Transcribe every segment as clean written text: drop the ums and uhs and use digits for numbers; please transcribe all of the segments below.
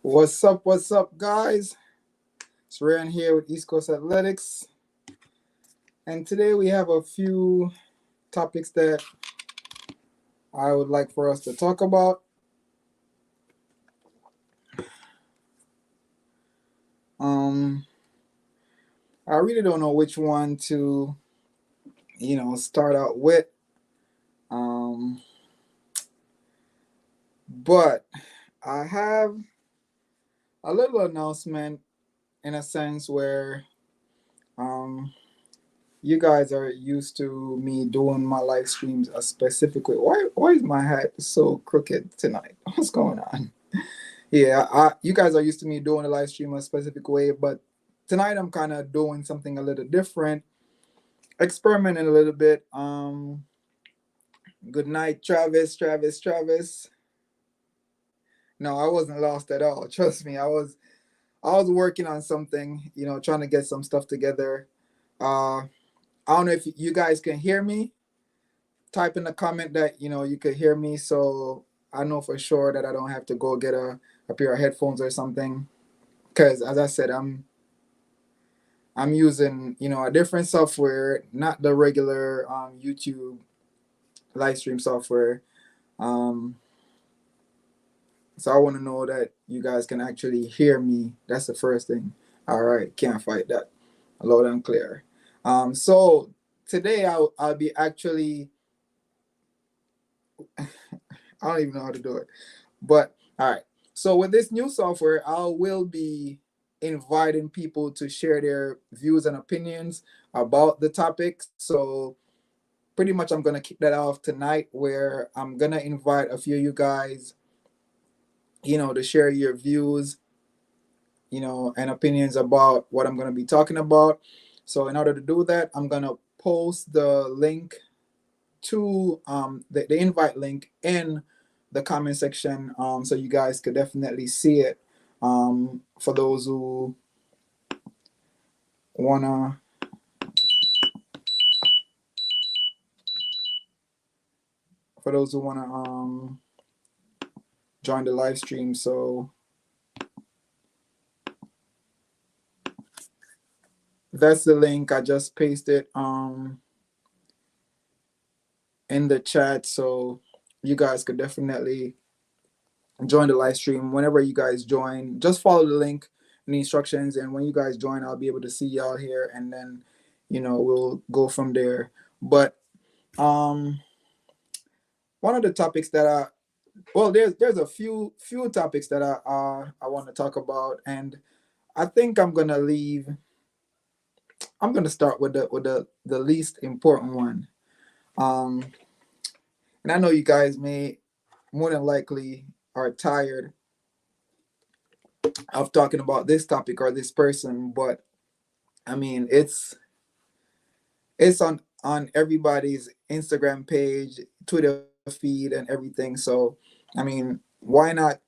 What's up, guys? It's Ryan here with Eastcoastathletics, and today we have a few topics that I would like for us to talk about. Um, I really don't know which one to, start out with. Um, but I have a little announcement in a sense where um, you guys are used to me doing my live streams a specific way. Why is my hat so crooked tonight? What's going on? Yeah, you guys are used to me doing a live stream a specific way, but tonight I'm kind of doing something a little different, experimenting a little bit. Good night, Travis. No, I wasn't lost at all. Trust me, I was working on something, trying to get some stuff together. I don't know if you guys can hear me. Type in the comment that you could hear me, so I know for sure that I don't have to go get a pair of headphones or something. Because as I said, I'm using a different software, not the regular YouTube live stream software. Um, so I want to know that you guys can actually hear me. That's the first thing. All right, can't fight that. Loud and clear. So today I'll be actually I don't even know how to do it, but all right. So with this new software, I will be inviting people to share their views and opinions about the topic. So pretty much I'm gonna kick that off tonight, where I'm gonna invite a few of you guys, to share your views, and opinions about what I'm gonna be talking about. So in order to do that, I'm gonna post the link to the invite link in the comment section, so you guys could definitely see it. For those who wanna join the live stream. So that's the link. I just pasted in the chat, so you guys could definitely join the live stream. Whenever you guys join, just follow the link and the instructions, and when you guys join, I'll be able to see y'all here, and then we'll go from there. But um one of the topics that there's a few topics that I want to talk about, and I think I'm gonna start with the least important one. um and I know you guys may more than likely are tired of talking about this topic or this person, but I mean it's on everybody's Instagram page, Twitter feed, and everything. So I mean, why not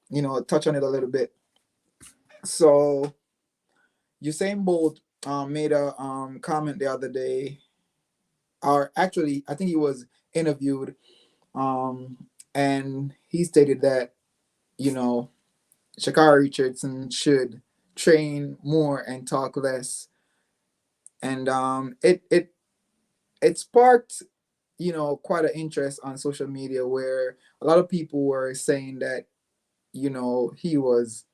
touch on it a little bit? So Usain Bolt made a comment the other day, or actually I think he was interviewed, and he stated that you know Shakara Richardson should train more and talk less, and it sparked quite an interest on social media, where a lot of people were saying that he was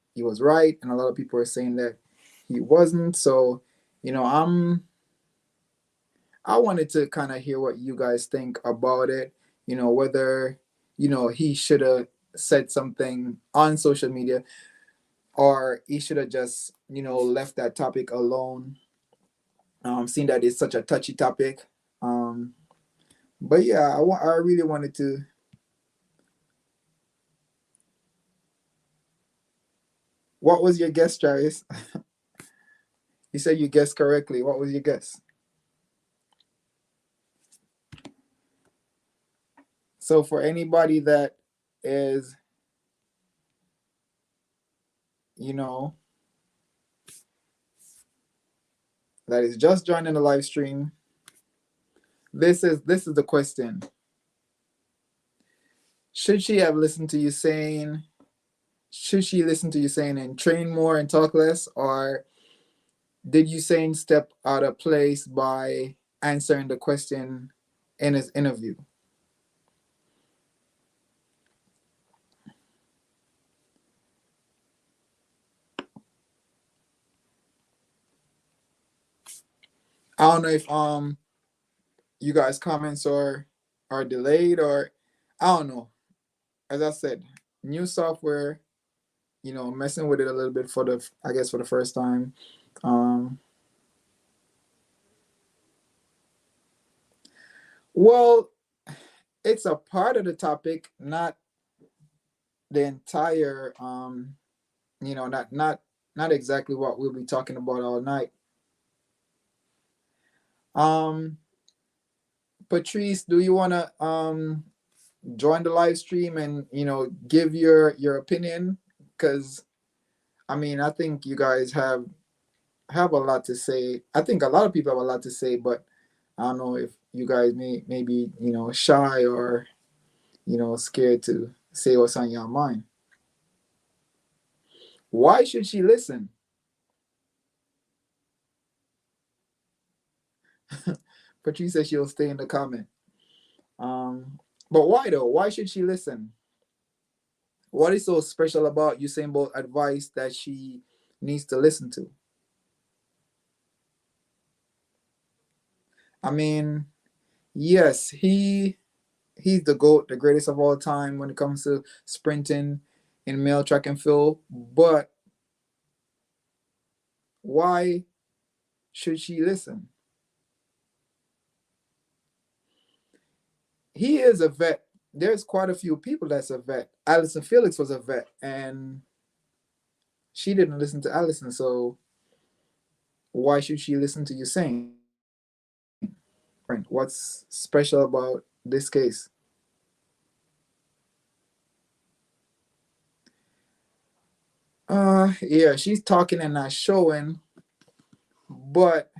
right, and a lot of people were saying that he wasn't. So you know I'm I wanted to kind of hear what you guys think about it. Whether he should have said something on social media, or he should have just left that topic alone. Seeing that it's such a touchy topic. Um, but yeah, I really wanted to. What was your guess, Travis? You said you guessed correctly. What was your guess? So for anybody that is, you know, that is just joining the live stream, this is the question. Should she have listened to you saying should she listen to you saying and train more and talk less, or did you saying step out of place by answering the question in his interview? I don't know if you guys comments are delayed, or I don't know. As I said, new software, messing with it a little bit for the I guess for the first time. Um, well, it's a part of the topic, not the entire. Not exactly what we'll be talking about all night. Um, Patrice, do you want to join the live stream and give your opinion? Because I mean, I think you guys have a lot to say. I think a lot of people have a lot to say, but I don't know if you guys maybe shy or scared to say what's on your mind. Why should she listen? Patrice says she'll stay in the comment. Um, but why though? Why should she listen? What is so special about Usain Bolt advice that she needs to listen to? I mean, yes, he's the GOAT, the greatest of all time when it comes to sprinting in male track and field. But why should she listen? He is a vet. There's quite a few people that's a vet. Allison Felix was a vet, and she didn't listen to Allison. So why should she listen to Usain? What's special about this case? Yeah, she's talking and not showing, but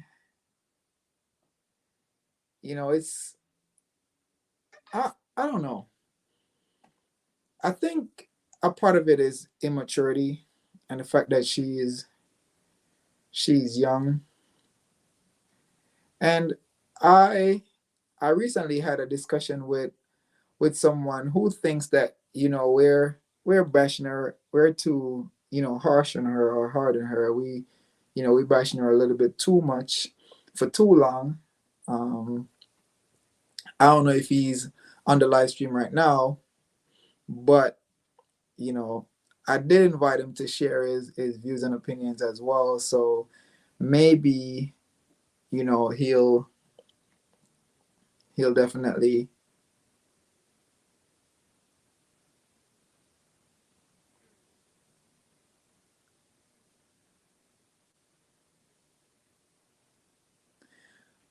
it's I don't know. I think a part of it is immaturity and the fact that she's young. And I I recently had a discussion with someone who thinks that we're bashing her, we're too harsh on her or hard on her. We bashing her a little bit too much for too long. Um, I don't know if he's on the live stream right now, but you know, I did invite him to share his views and opinions as well. So maybe he'll definitely.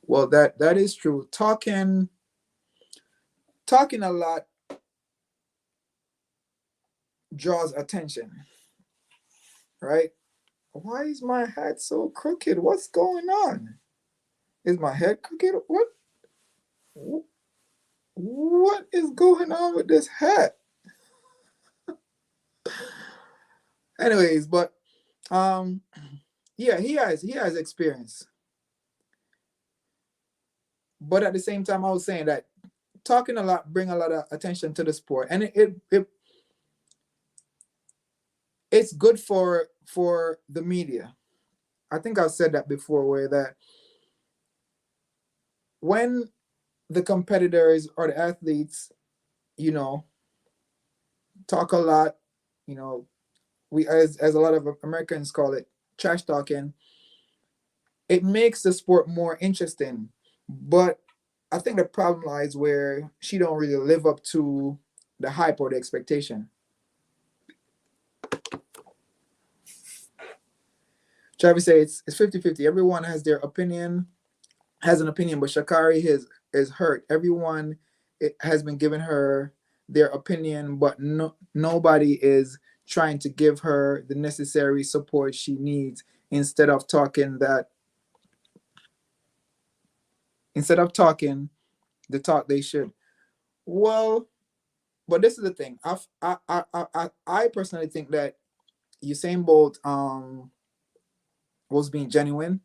Well, that is true. Talking a lot draws attention, right? Why is my hat so crooked? What's going on? Is my head crooked? What is going on with this hat? Anyways, but um yeah, he has experience. But at the same time, I was saying that talking a lot bring a lot of attention to the sport, and it's good for the media. I think I've said that before, where that when the competitors or the athletes, you know, talk a lot, you know, we as a lot of Americans call it trash talking, it makes the sport more interesting. But I think the problem lies where she don't really live up to the hype or the expectation. Travis says it's 50-50. Everyone has an opinion, but Shakari is hurt. Everyone has been giving her their opinion, but nobody is trying to give her the necessary support she needs instead of talking that instead of talking the talk they should. Well, but this is the thing. I personally think that Usain Bolt was being genuine,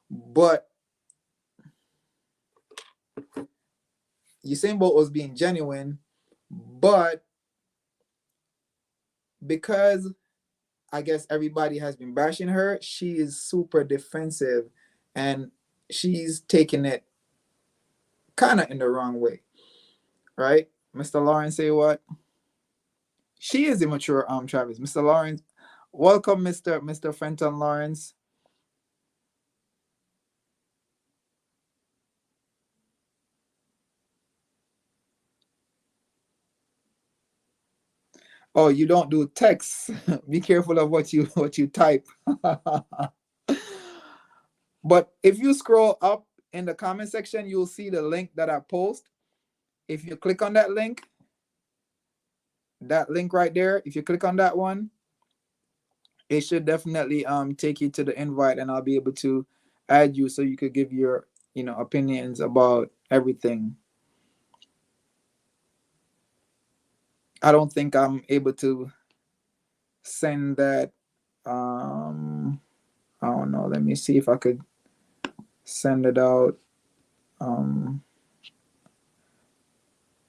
but Usain Bolt was being genuine, but because I guess everybody has been bashing her, she is super defensive, and she's taking it kind of in the wrong way, right? Mr. Lawrence, say what? She is immature, Travis. Mr. Lawrence, welcome, Mr. Fenton Lawrence. Oh, you don't do text. Be careful of what you type. But if you scroll up in the comment section, you'll see the link that I post. If you click on that link right there, if you click on that one, it should definitely take you to the invite, and I'll be able to add you so you could give your opinions about everything. I don't think I'm able to send that. I don't know. Let me see if I could send it out. Um,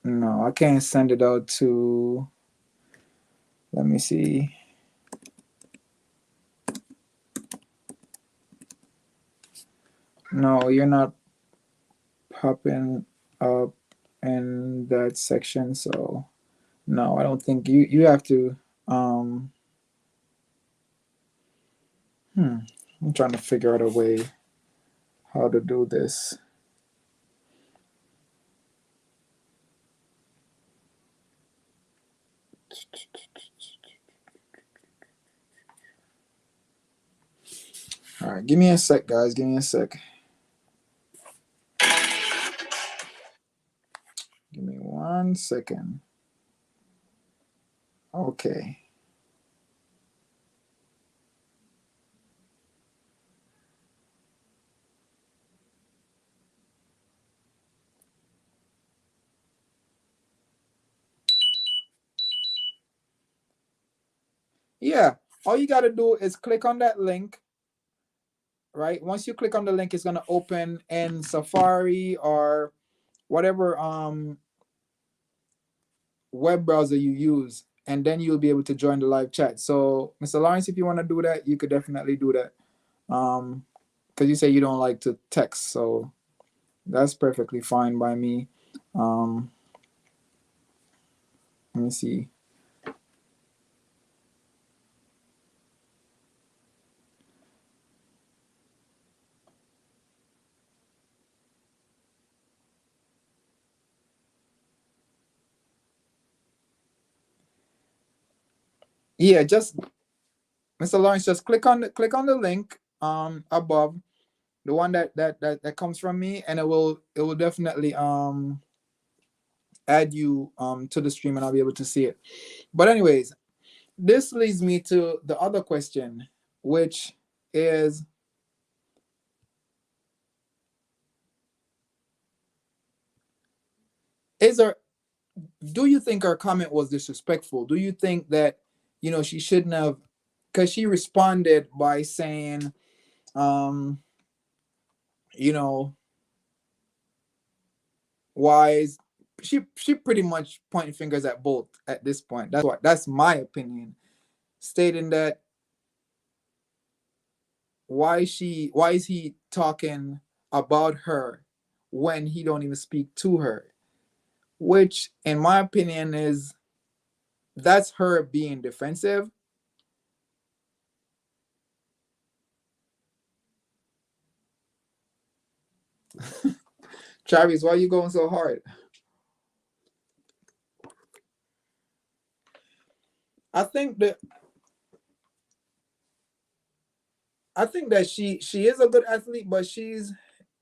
no, I can't send it out to. Let me see. No, you're not popping up in that section. So no, I don't think you have to. Um, I'm trying to figure out a way how to do this. All right, give me a sec, guys. Give me a sec. Give me 1 second. Okay. Yeah, all you got to do is click on that link, right? Once you click on the link, it's going to open in Safari or whatever web browser you use, and then you'll be able to join the live chat. So, Mr. Lawrence, if you want to do that, you could definitely do that. Because you say you don't like to text, so that's perfectly fine by me. Um, let me see. Yeah, just Mr. Lawrence, just click on the link above, the one that comes from me, and it will definitely add you to the stream, and I'll be able to see it. But anyways, this leads me to the other question, which is there do you think our comment was disrespectful? Do you think that she shouldn't have, because she responded by saying um you know why is she pretty much pointing fingers at both at this point. That's my opinion, stating that why is he talking about her when he don't even speak to her, which in my opinion is that's her being defensive. Travis, why are you going so hard? I think that she is a good athlete, but she's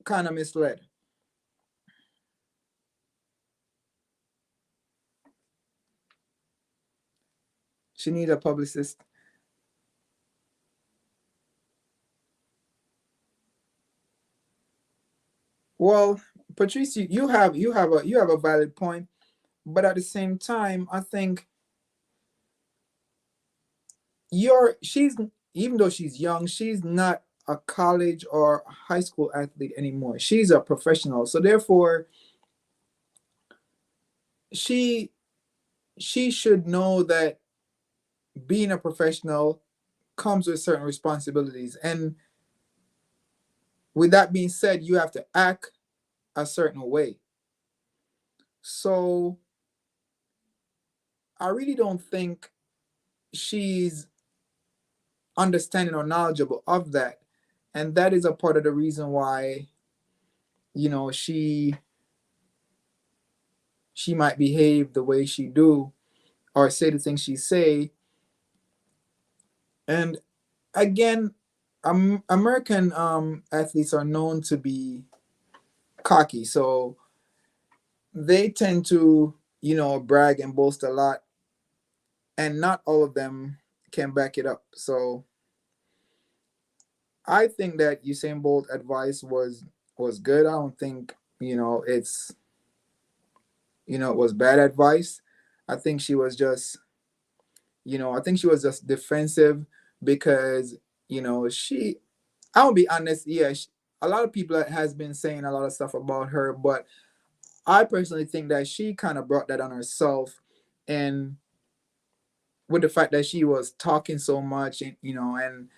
kind of misled. She needs a publicist. Well, Patrice, you have a valid point. But at the same time, I think she's, even though she's young, she's not a college or high school athlete anymore. She's a professional. So therefore, she she should know that being a professional comes with certain responsibilities. And with that being said, you have to act a certain way. So I really don't think she's understanding or knowledgeable of that. And that is a part of the reason why, you know, she might behave the way she do or say the things she say. And again, American athletes are known to be cocky, so they tend to, brag and boast a lot, and not all of them can back it up. So I think that Usain Bolt advice was good. I don't think, it was bad advice. I think she was just, I think she was just defensive because, she, I'll be honest, yeah, a lot of people has been saying a lot of stuff about her, but I personally think that she kind of brought that on herself, and with the fact that she was talking so much, and and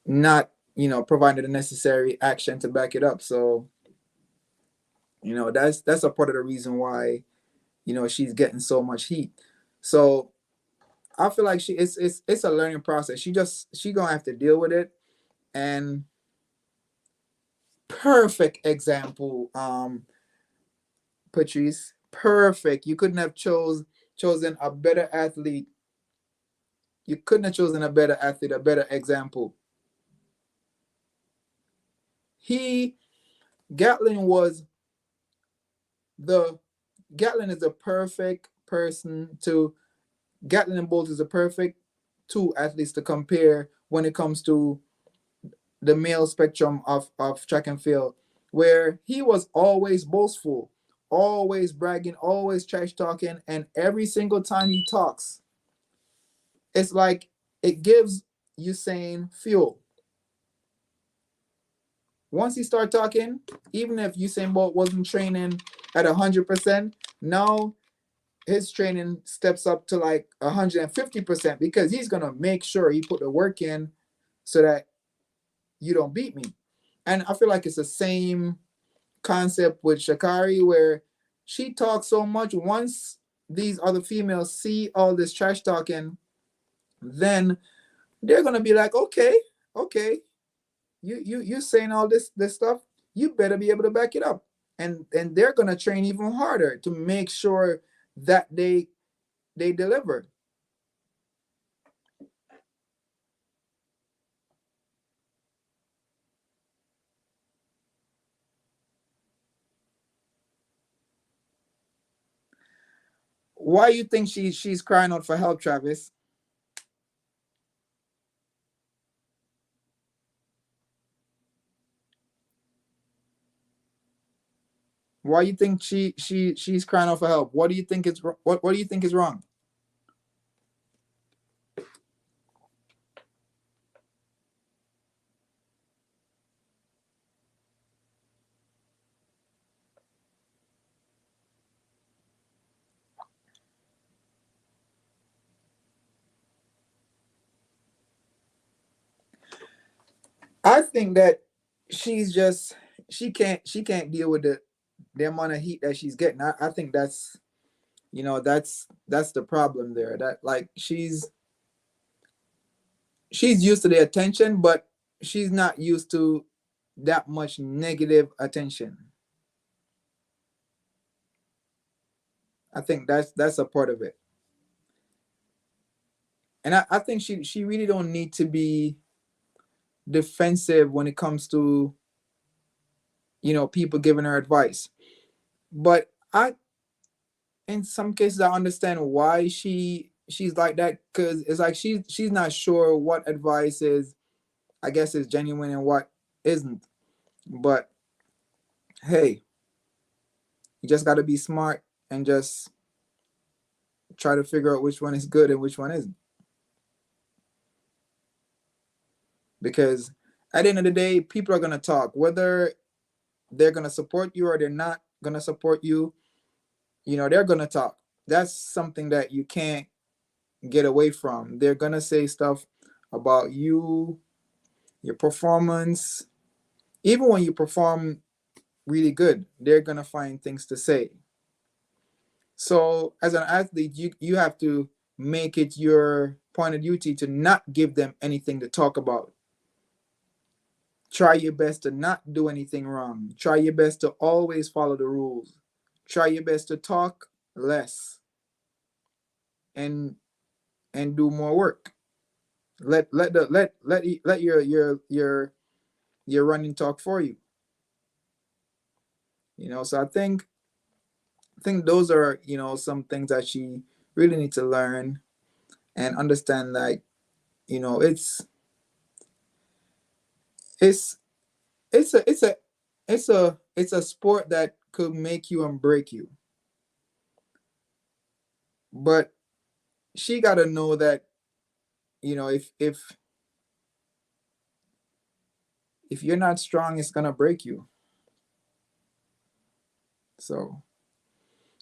not, providing the necessary action to back it up. So, that's a part of the reason why, she's getting so much heat. So I feel like it's a learning process. She gonna have to deal with it. And perfect example, Patrice. Perfect. You couldn't have chosen a better athlete. You couldn't have chosen a better athlete, a better example. He Gatlin was the Gatlin is the perfect person to Gatlin and Bolt is the perfect two athletes to compare when it comes to the male spectrum of track and field, where he was always boastful, always bragging, always trash talking, and every single time he talks, it's like it gives Usain fuel. Once he start talking, even if Usain Bolt wasn't training at 100%, now his training steps up to like 150% because he's gonna make sure he put the work in so that you don't beat me. And I feel like it's the same concept with Shakari, where she talks so much. Once these other females see all this trash talking, then they're gonna be like, okay, okay, you saying all this stuff, you better be able to back it up. And they're gonna train even harder to make sure that they deliver. Why you think she's crying out for help, Travis? Why you think she's crying out for help? What do you think is what do you think is wrong? I think that she's just she can't deal with the amount of heat that she's getting. I think that's the problem there. That like she's used to the attention, but she's not used to that much negative attention. I think that's a part of it. And I think she really don't need to be defensive when it comes to, people giving her advice. But I in some cases I understand why she's like that, because it's like she's not sure what advice is, I guess, is genuine and what isn't. But hey, you just got to be smart and just try to figure out which one is good and which one isn't. Because at the end of the day, people are going to talk. Whether they're going to support you or they're not going to support you, they're going to talk. That's something that you can't get away from. They're going to say stuff about you, your performance. Even when you perform really good, they're going to find things to say. So as an athlete, you have to make it your point of duty to not give them anything to talk about. Try your best to not do anything wrong. Try your best to always follow the rules. Try your best to talk less and do more work. Let your running talk for you. So I think those are some things that she really needs to learn and understand that it's it's a it's a it's a sport that could make you and break you. But she got to know that if you're not strong, it's gonna break you. So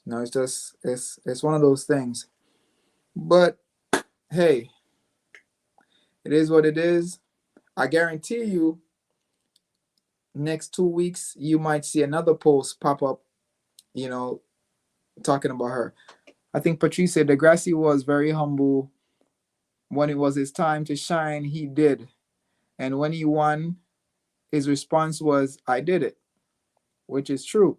it's just it's one of those things. But hey, it is what it is. I guarantee you, next 2 weeks you might see another post pop up, you know, talking about her. I think Patrice said Degrassi was very humble. When it was his time to shine, he did. And when he won, his response was, I did it, which is true.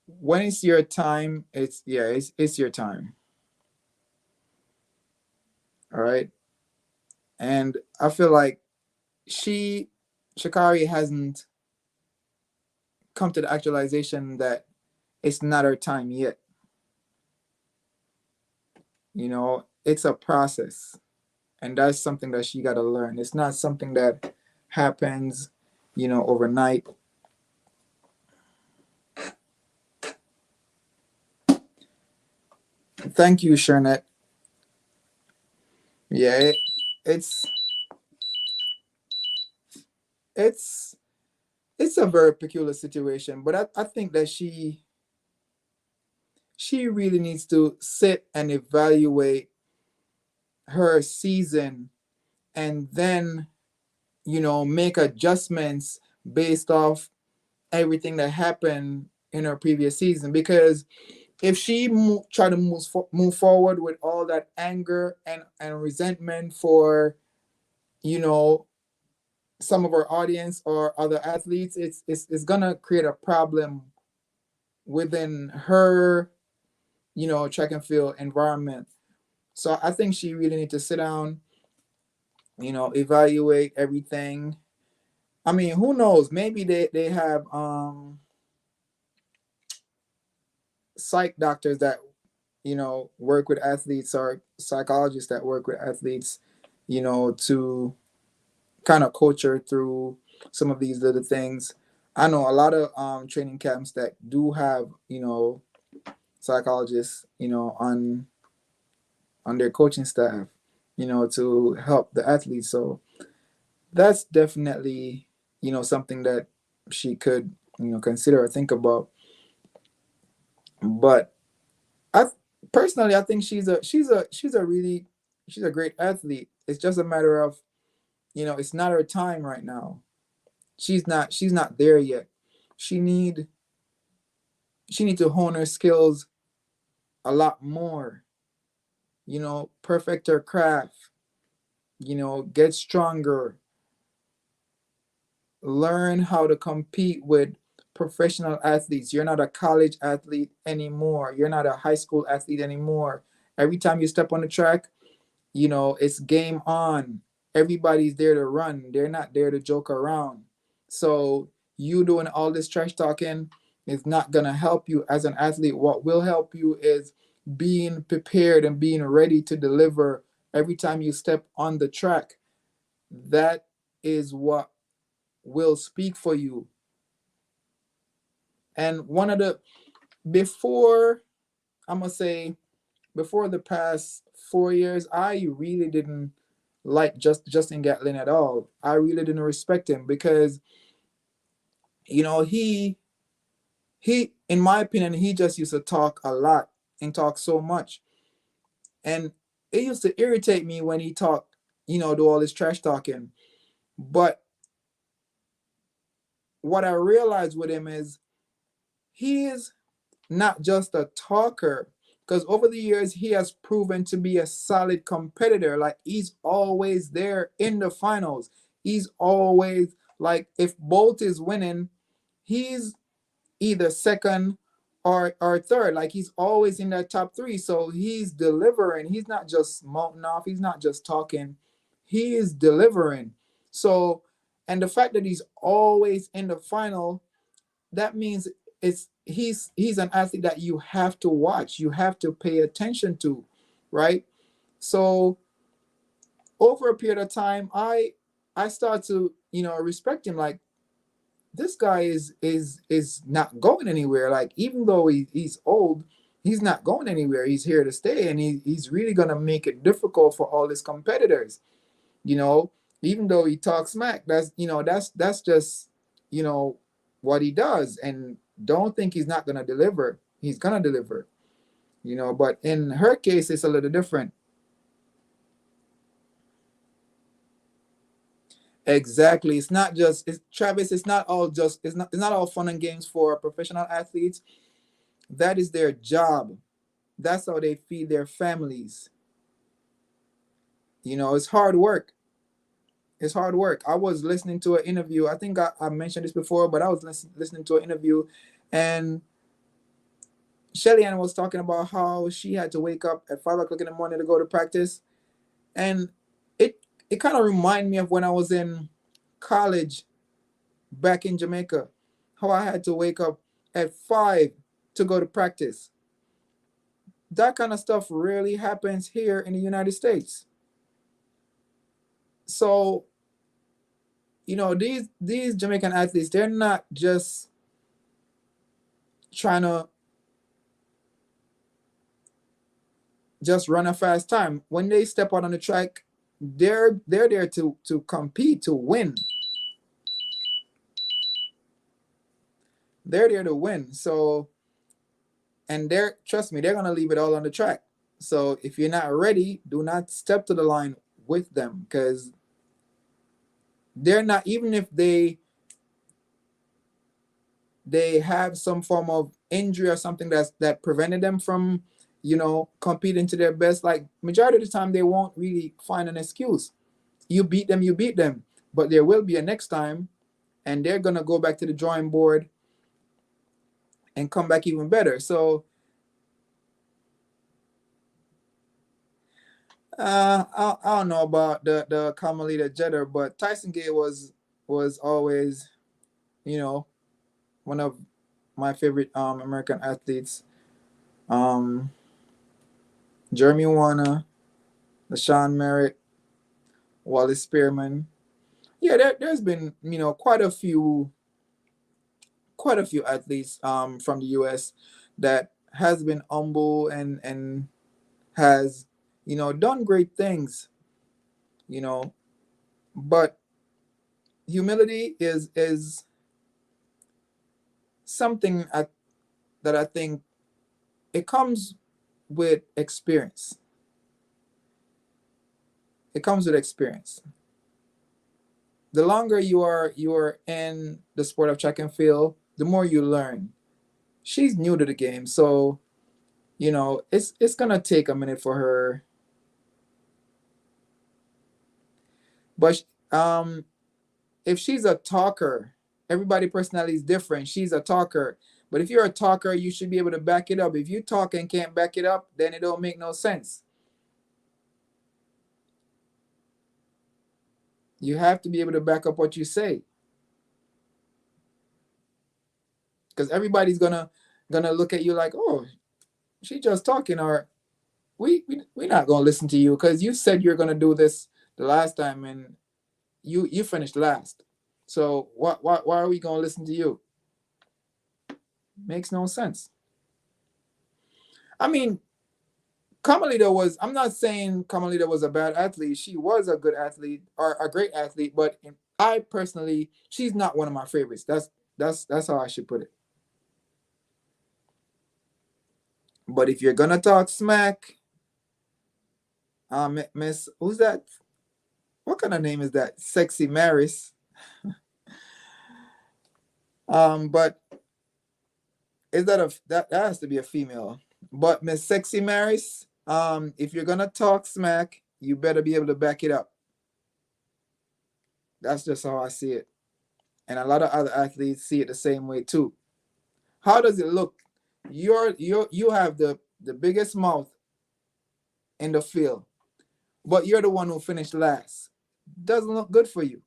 When it's your time, it's your time. All right. And I feel like Shakari hasn't come to the actualization that it's not her time yet. It's a process. And that's something that she got to learn. It's not something that happens, overnight. Thank you, Shernet. Yeah, it's it's it's a very peculiar situation, but I think that she really needs to sit and evaluate her season and then make adjustments based off everything that happened in her previous season. Because if she try to move forward with all that anger and resentment for you know some of our audience or other athletes, it's gonna create a problem within her track and field environment. So I think she really need to sit down, evaluate everything. I mean, who knows? Maybe they have psych doctors that work with athletes, or psychologists that work with athletes, to kind of coach her through some of these little things. I know a lot of training camps that do have psychologists on their coaching staff, to help the athletes. So that's definitely something that she could consider or think about. But I personally, I think she's a great athlete. It's just a matter of it's not her time right now. She's not there yet. She need to hone her skills a lot more. Perfect her craft. Get stronger. Learn how to compete with professional athletes. You're not a college athlete anymore. You're not a high school athlete anymore. Every time you step on the track, it's game on. Everybody's there to run. They're not there to joke around. So you doing all this trash talking is not going to help you as an athlete. What will help you is being prepared and being ready to deliver every time you step on the track. That is what will speak for you. And one of the before I'm gonna say before the past 4 years, I really didn't like Justin Gatlin at all. I really didn't respect him because he in my opinion he just used to talk a lot and talk so much, and it used to irritate me when he talked, do all this trash talking. But what I realized with him is he is not just a talker, because over the years he has proven to be a solid competitor. Like, he's always there in the finals. He's always, like, if Bolt is winning, he's either second or third. Like, he's always in that top three. So he's delivering. He's not just mounting off. He's not just talking. He is delivering. So, and the fact that he's always in the final, that means he's an athlete that you have to watch, you have to pay attention to, right? So over a period of time, I start to respect him. Like, this guy is not going anywhere. Like, even though he's old, he's not going anywhere. He's here to stay, and he's really gonna make it difficult for all his competitors. you know Even though he talks smack, that's just you know what he does. And don't think he's not going to deliver. He's going to deliver. But in her case, it's a little different. Exactly. It's not just it's Travis. It's not all fun and games for professional athletes. That is their job. That's how they feed their families. It's hard work. It's hard work. I was listening to an interview. I think I mentioned this before, but I was listening to an interview, and Shelly Ann was talking about how she had to wake up at 5 o'clock in the morning to go to practice, and it kind of reminded me of when I was in college back in Jamaica, how I had to wake up at 5 to go to practice. That kind of stuff rarely happens here in the United States. So these Jamaican athletes, they're not just trying to just run a fast time. When they step out on the track, they're there to compete, to win. They're there to win. So, and trust me, they're gonna leave it all on the track. So if you're not ready, do not step to the line with them, because they're not, even if they have some form of injury or something that prevented them from competing to their best. Like, majority of the time they won't really find an excuse. You beat them, but there will be a next time, and they're gonna go back to the drawing board and come back even better. So I don't know about the Carmelita Jeter, but Tyson Gay was always you know one of my favorite American athletes. um Jeremy Warner, LaShawn Merritt, Wallace Spearman. Yeah, there's been quite a few athletes from the US that has been humble and has done great things. you know but humility is something that I think it comes with experience. It comes with experience. The longer you are in the sport of track and field, the more you learn. She's new to the game, so it's gonna take a minute for her. But if she's a talker, everybody personality is different. She's a talker, but if you're a talker, you should be able to back it up. If you talk and can't back it up, then it don't make no sense. You have to be able to back up what you say, because everybody's gonna look at you like, oh, she just talking, or we're not gonna listen to you because you said you're gonna do this the last time and you finished last. So why are we gonna listen to you? Makes no sense. I mean, Carmelita was, I'm not saying Carmelita was a bad athlete. She was a good athlete or a great athlete, but I personally, she's not one of my favorites. That's how I should put it. But if you're gonna talk smack, Miss, who's that? What kind of name is that? Sexy Maris. But is that that has to be a female? But Miss Sexy Maris, if you're gonna talk smack, you better be able to back it up. That's just how I see it, and a lot of other athletes see it the same way too. How does it look? You have the biggest mouth in the field, but you're the one who finished last. Doesn't look good for you.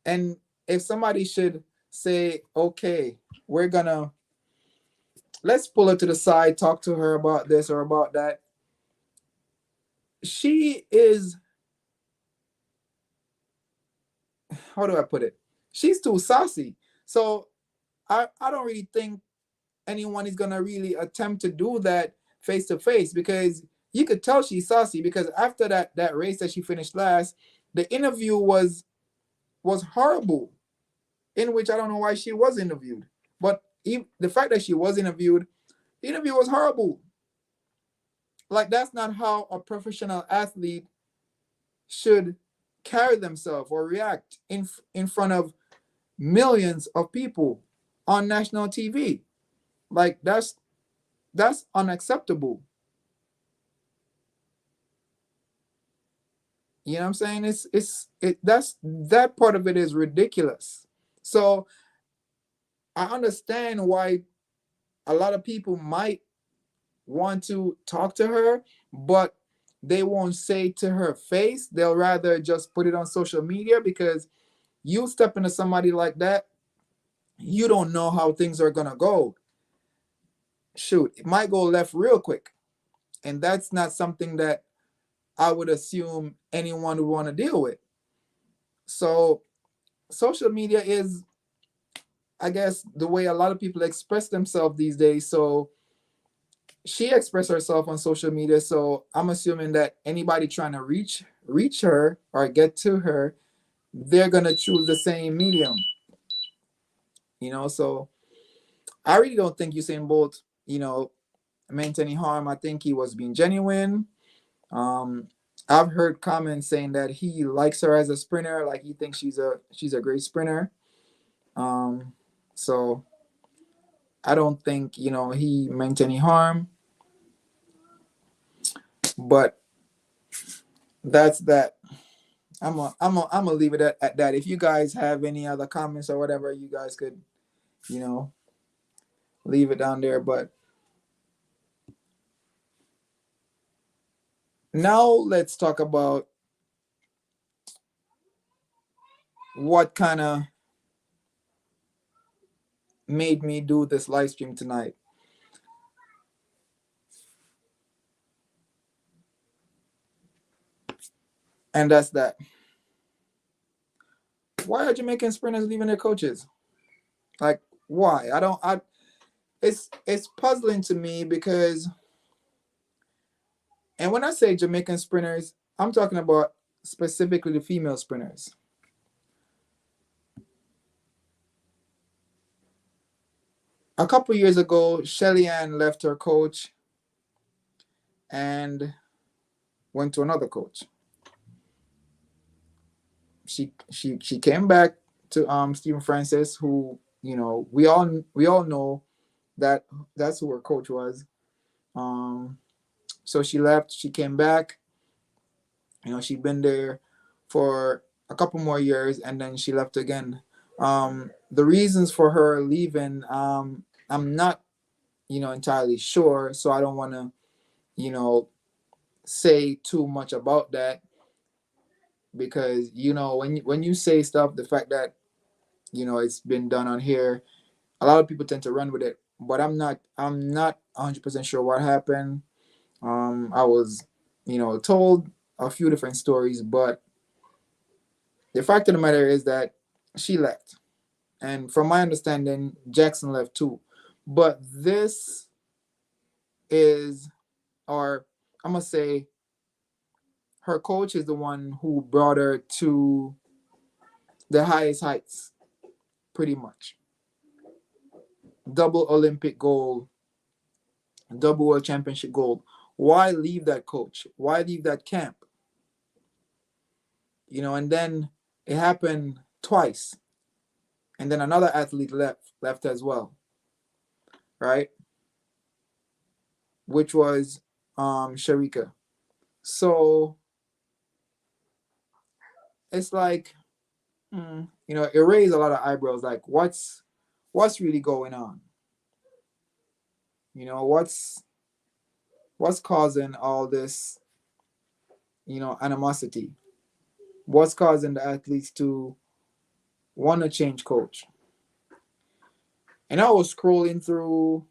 And if somebody should say, okay, we're gonna let's pull her to the side, talk to her about this or about that. She is, how do I put it? She's too saucy. So I don't really think anyone is gonna really attempt to do that face to face, because you could tell she's saucy, because after that race that she finished last, the interview was horrible, in which I don't know why she was interviewed. But the fact that she was interviewed, the interview was horrible. Like, that's not how a professional athlete should carry themselves or react in front of millions of people on national TV. Like, that's unacceptable. You know what I'm saying? That's that part of it is ridiculous. So I understand why a lot of people might want to talk to her, but they won't say to her face. They'll rather just put it on social media, because you step into somebody like that, you don't know how things are gonna go. Shoot, it might go left real quick. And that's not something that I would assume anyone would want to deal with. So social media is, I guess, the way a lot of people express themselves these days. So she expressed herself on social media. So I'm assuming that anybody trying to reach her or get to her, they're gonna choose the same medium. So I really don't think Usain Bolt, meant any harm. I think he was being genuine. Um, I've heard comments saying that he likes her as a sprinter, like he thinks she's a great sprinter. So I don't think he meant any harm. But that's that. I'm gonna leave it at that. If you guys have any other comments or whatever, you guys could, leave it down there. But now let's talk about what kind of made me do this live stream tonight. And that's that. Why are Jamaican sprinters leaving their coaches? Like, why? It's puzzling to me, because, and when I say Jamaican sprinters, I'm talking about specifically the female sprinters. A couple years ago, Shelly Ann left her coach and went to another coach. She came back to Stephen Francis, who we all know that that's who her coach was. So she left. She came back. She'd been there for a couple more years, and then she left again. The reasons for her leaving, I'm not entirely sure, so I don't want to say too much about that, because when you say stuff, the fact that it's been done on here, a lot of people tend to run with it. But I'm not 100% sure what happened. I was told a few different stories, but the fact of the matter is that she left. And from my understanding, Jackson left too. But this is, or I'm gonna say, her coach is the one who brought her to the highest heights, pretty much. Double Olympic gold, double world championship gold. Why leave that coach? Why leave that camp? And then it happened twice. And then another athlete left as well, right? Which was Sharika. So it's like, it raised a lot of eyebrows. Like, what's really going on? What's causing all this, animosity? What's causing the athletes to want to change coach? And I was scrolling through,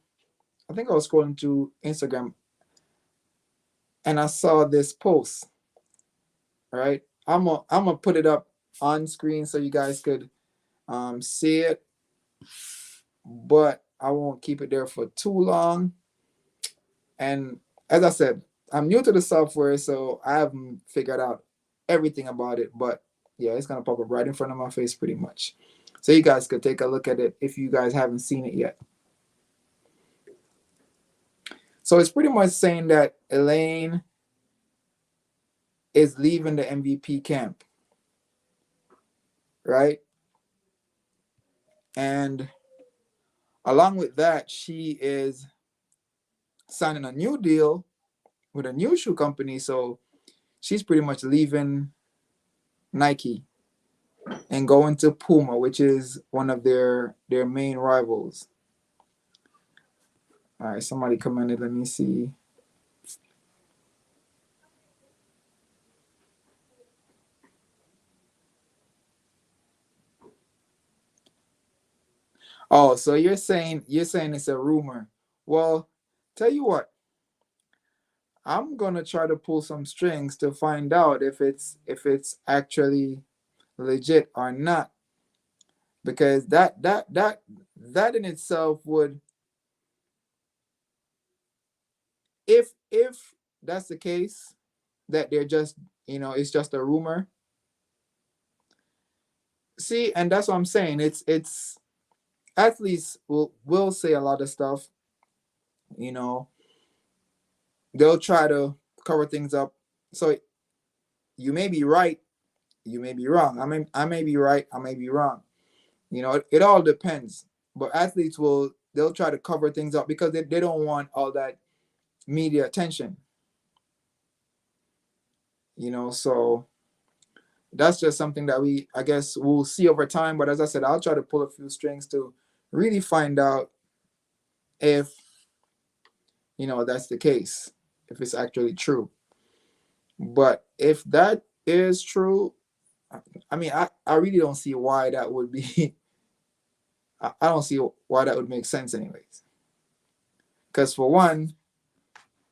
I think I was scrolling through Instagram, and I saw this post. Right, I'm gonna put it up on screen so you guys could see it, but I won't keep it there for too long. And as I said, I'm new to the software, so I haven't figured out everything about it. But yeah, it's gonna pop up right in front of my face pretty much. So you guys could take a look at it if you guys haven't seen it yet. So it's pretty much saying that Elaine is leaving the MVP camp, right? And along with that, she is signing a new deal with a new shoe company. So she's pretty much leaving Nike and going to Puma, which is one of their main rivals. All right, somebody commented. Let me see. Oh, so you're saying it's a rumor. Well, tell you what, I'm gonna try to pull some strings to find out if it's actually legit or not, because that in itself would, if that's the case, that they're just, it's just a rumor. See, and that's what I'm saying. It's athletes will say a lot of stuff. You know, they'll try to cover things up. So you may be right, you may be wrong. I may be right, I may be wrong. It all depends. But athletes they'll try to cover things up because they don't want all that media attention. So that's just something that I guess we'll see over time. But as I said, I'll try to pull a few strings to really find out if that's the case, if it's actually true. But if that is true, I mean, I really don't see why that would be. I don't see why that would make sense, anyways. Because for one,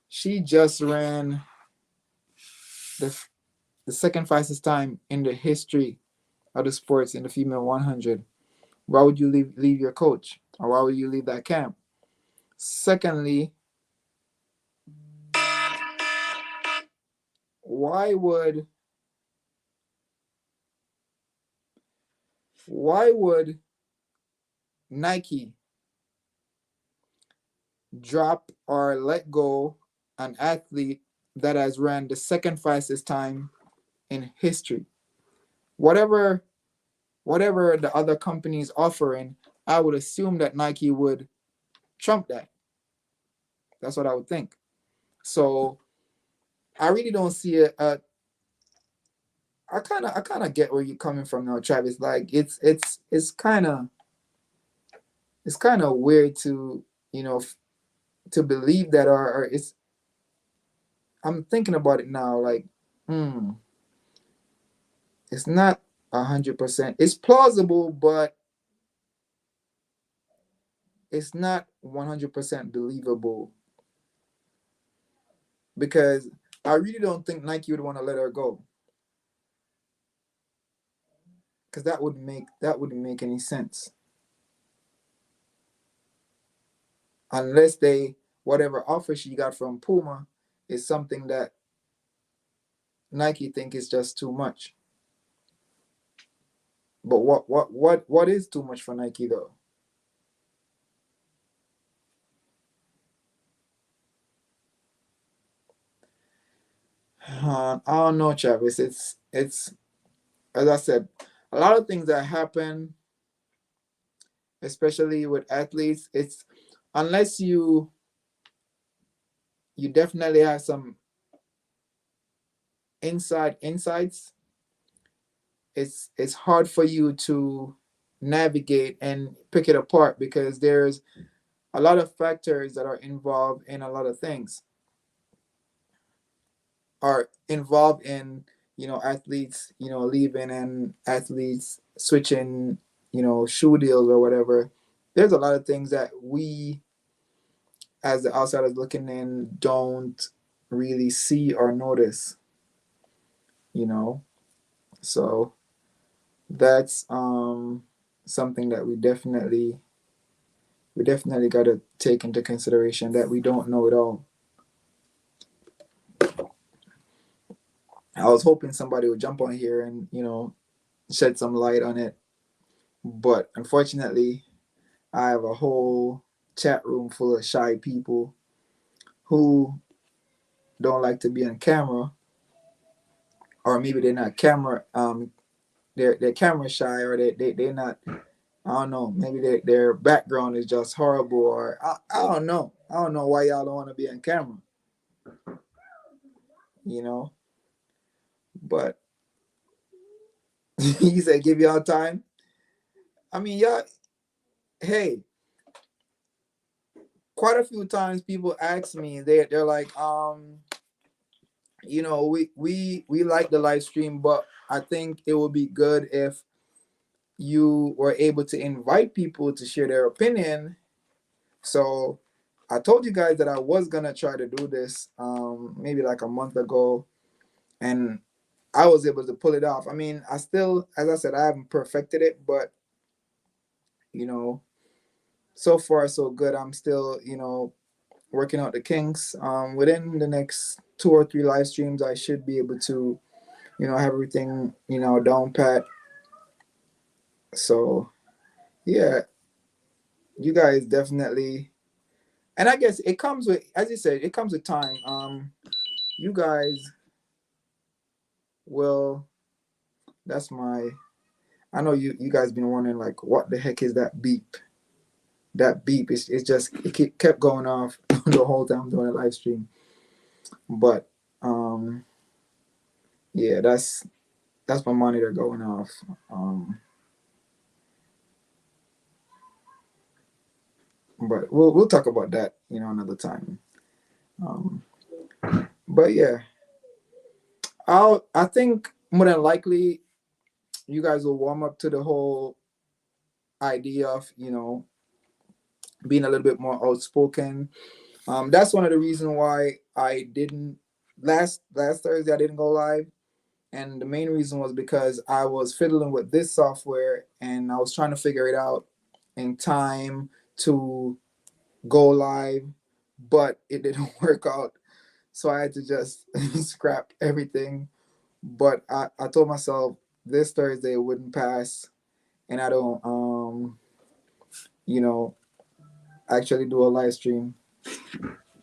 she just ran the second fastest time in the history of the sports in the female 100. Why would you leave your coach, or why would you leave that camp? Secondly, why would Nike drop or let go an athlete that has ran the second fastest time in history? Whatever the other company is offering, I would assume that Nike would trump that. That's what I would think. So I really don't see it. I kind of get where you're coming from now, Travis. Like it's kind of weird to to believe that, or it's. I'm thinking about it now. Like, it's not 100%. It's plausible, but it's not 100% believable, because I really don't think Nike would want to let her go, because that wouldn't make any sense. unless they whatever offer she got from Puma is something that Nike think is just too much. But what is too much for Nike though? I don't know, Travis. It's as I said, a lot of things that happen, especially with athletes. It's unless you definitely have some insights. It's hard for you to navigate and pick it apart because there's a lot of factors that are involved in a lot of things are involved in athletes leaving and athletes switching shoe deals or whatever. There's a lot of things that we as the outsiders looking in don't really see or notice, you know. So that's something that we definitely got to take into consideration that we don't know it all. I was hoping somebody would jump on here and shed some light on it, but unfortunately I have a whole chat room full of shy people who don't like to be on camera, or maybe they're not camera they're camera shy, or they're not. I don't know. Maybe their background is just horrible, or I don't know. I don't know why y'all don't want to be on camera, you know. But he said, "Give y'all time." I mean, y'all. Hey, quite a few times people ask me. They're like, we like the live stream, but I think it would be good if you were able to invite people to share their opinion. So I told you guys that I was gonna try to do this maybe like a month ago, and I was able to pull it off. I mean, I still, as I said, I haven't perfected it, but you know, so far so good. I'm still, working out the kinks. Within the next 2 or 3 live streams, I should be able to, have everything, down pat. So yeah, you guys definitely, and I guess it comes with, as you said, it comes with time. You guys will. That's my. I know you guys been wondering like, what the heck is that beep? That beep is it's just it kept going off the whole time doing a live stream. But yeah, that's my monitor going off. But we'll talk about that another time. Um, but yeah, I think more than likely you guys will warm up to the whole idea of being a little bit more outspoken. That's one of the reasons why I didn't last Thursday I didn't go live, and the main reason was because I was fiddling with this software and I was trying to figure it out in time to go live, but it didn't work out, so I had to just scrap everything. But I told myself this Thursday wouldn't pass, and I don't you know actually do a live stream.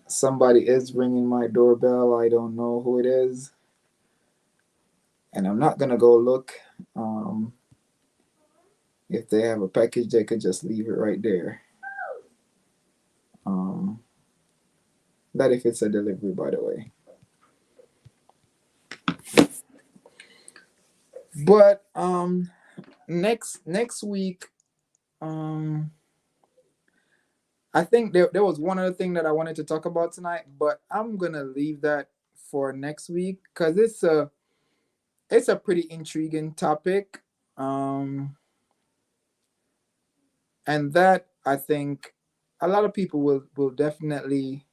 Somebody is ringing my doorbell. I don't know who it is, and I'm not gonna go look. Um, if they have a package, they could just leave it right there. Um, that if it's a delivery, by the way. But next week, um, I think there was one other thing that I wanted to talk about tonight, but I'm gonna leave that for next week because it's a pretty intriguing topic. Um, and that I think a lot of people will definitely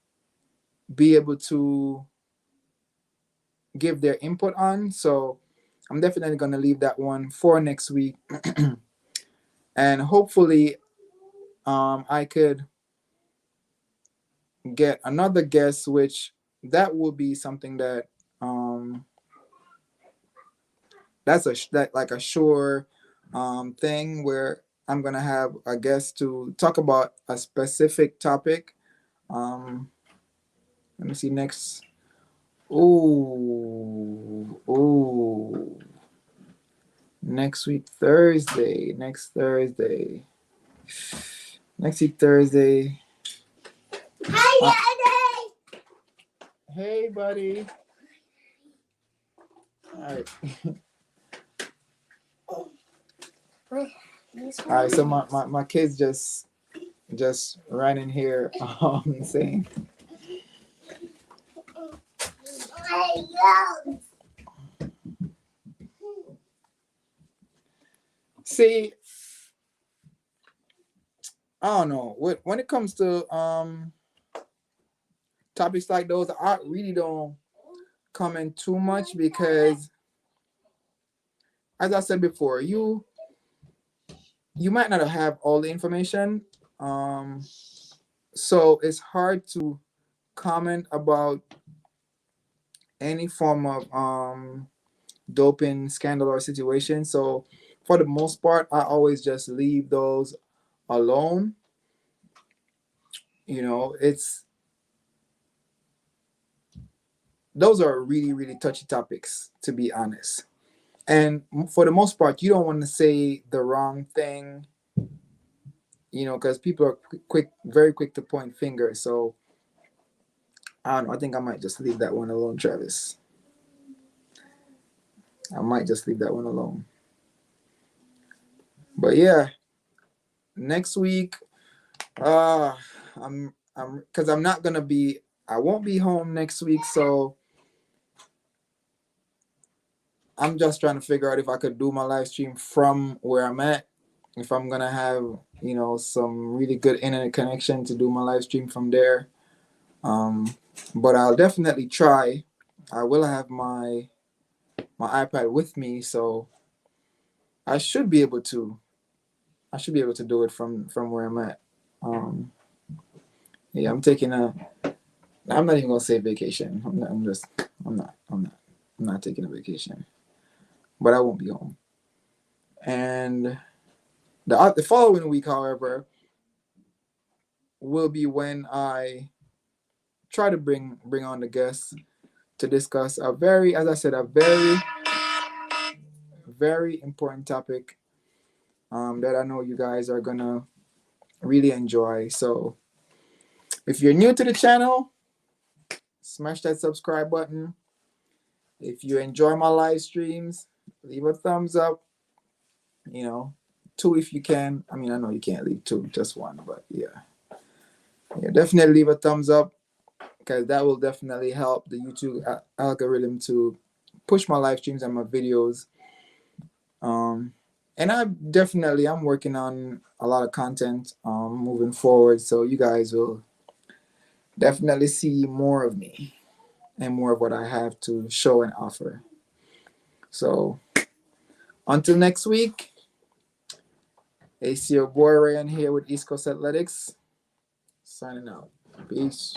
be able to give their input on. So I'm definitely going to leave that one for next week, and hopefully, I could get another guest, which that will be something that that's that like a sure thing where I'm gonna have a guest to talk about a specific topic. Um, let me see next. Ooh. Next week Thursday. Next week Thursday. Uh, hey, buddy. All right. All right. So my kids just ran in here saying. See, I don't know. When it comes to topics like those, I really don't comment too much because, as I said before, you might not have all the information. So it's hard to comment about any form of doping scandal or situation. So for the most part, I always just leave those alone. You know, those are really, really touchy topics, to be honest. And for the most part, you don't want to say the wrong thing, you know, because people are very quick to point fingers. So I don't know. I think I might just leave that one alone, Travis. I might just leave that one alone. But yeah, next week, I'm because I won't be home next week, so I'm just trying to figure out if I could do my live stream from where I'm at. If I'm gonna have, you know, some really good internet connection to do my live stream from there. But I'll definitely try. I will have my iPad with me, so I should be able to. I should be able to do it from where I'm at. Yeah, I'm taking a. I'm not even gonna say vacation. I'm not taking a vacation. But I won't be home. And the following week, however, will be when I try to bring on the guests to discuss a very, as I said, a very, very important topic that I know you guys are gonna really enjoy. So if you're new to the channel, smash that subscribe button. If you enjoy my live streams, leave a thumbs up. You know, 2 if you can. I mean, I know you can't leave 2, just 1, but yeah, definitely leave a thumbs up because that will definitely help the YouTube algorithm to push my live streams and my videos. And I'm working on a lot of content moving forward, so you guys will definitely see more of me and more of what I have to show and offer. So until next week, it's your boy Ryan here with East Coast Athletics, signing out. Peace.